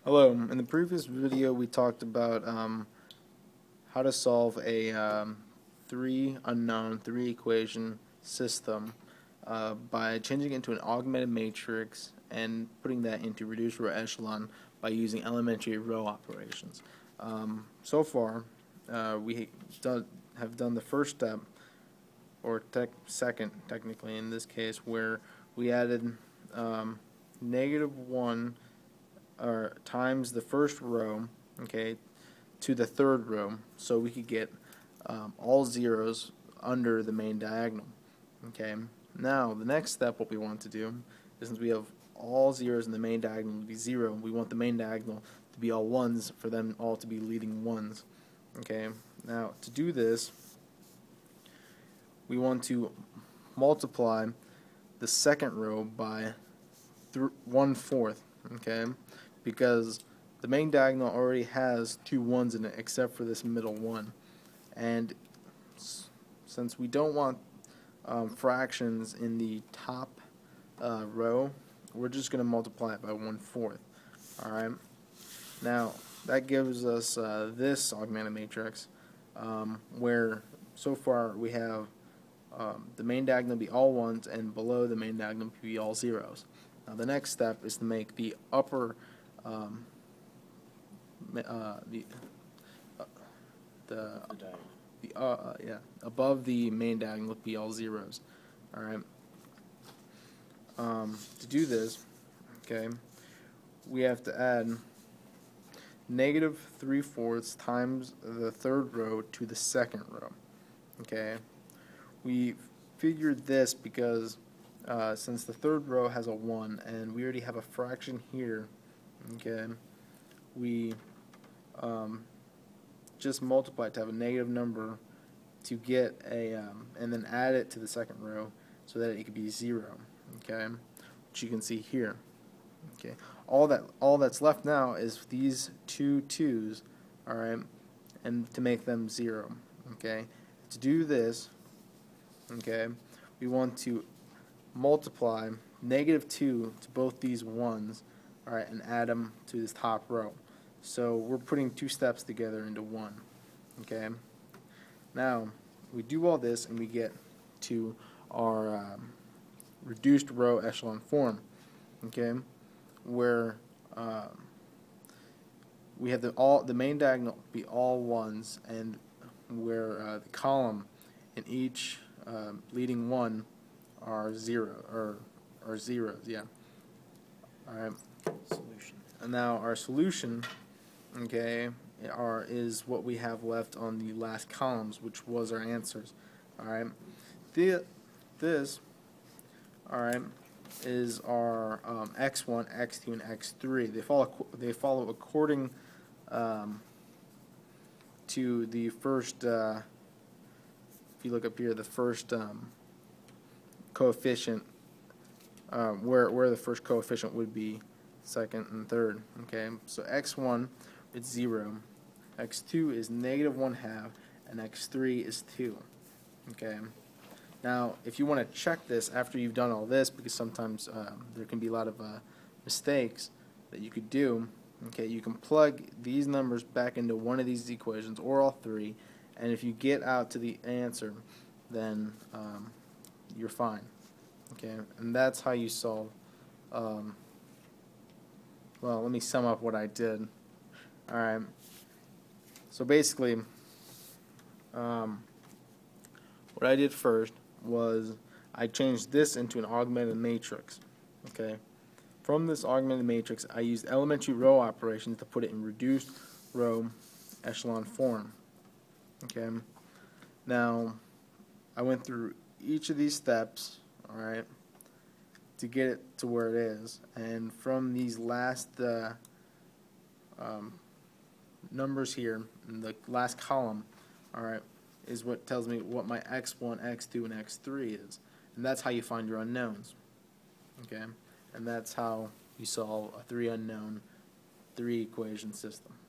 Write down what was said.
Hello. In the previous video, we talked about how to solve a three equation system by changing it into an augmented matrix and putting that into reduced row echelon by using elementary row operations. So far, we have done the first step, or second technically in this case, where we added -1 or times the first row, okay, to the third row, so we could get all zeros under the main diagonal. Okay. Now the next step, what we want to do is, since we have all zeros in the main diagonal to be 0, we want the main diagonal to be all ones for them all to be leading ones. Okay. Now to do this, we want to multiply the second row by 1/4. Okay, because the main diagonal already has 2 ones in it except for this middle one, and since we don't want fractions in the top row, we're just going to multiply it by 1/4. Alright, now that gives us this augmented matrix, where so far we have the main diagonal be all ones and below the main diagonal be all zeros. Now the next step is to make the upper above the main diagonal be all zeros. All right. To do this, okay, we have to add -3/4 times the third row to the second row. Okay. We figured this because since the third row has a 1 and we already have a fraction here, okay, we just multiply it to have a negative number to get a and then add it to the second row so that it could be 0. Okay, which you can see here. Okay, all that's left now is these two 2's, all right, and to make them 0. Okay, to do this, okay, we want to multiply -2 to both these ones, all right, and add them to this top row. So we're putting 2 steps together into one. Okay. Now we do all this and we get to our reduced row echelon form. Okay, where we have the main diagonal be all ones, and where the column in each leading one are zeros. Yeah. All right. Solution. And now our solution, okay, is what we have left on the last columns, which was our answers. All right. This, all right, is our x1, x2, and x3. They follow according to the first. If you look up here, the first coefficient, where the first coefficient would be second and third. Okay, so x1 is 0, x2 is -1/2, and x3 is 2. Okay, now if you want to check this after you've done all this, because sometimes there can be a lot of mistakes that you could do. Okay, you can plug these numbers back into one of these equations or all 3, and if you get out to the answer, then you're fine. Okay, and that's how you solve. Well, let me sum up what I did. All right. So basically, what I did first was I changed this into an augmented matrix. Okay. From this augmented matrix, I used elementary row operations to put it in reduced row echelon form. Okay. Now, I went through each of these steps, all right, to get it to where it is, and from these last numbers here in the last column, all right, is what tells me what my x1, x2, and x3 is, and that's how you find your unknowns. Okay, and that's how you solve a 3 unknown, 3 equation system.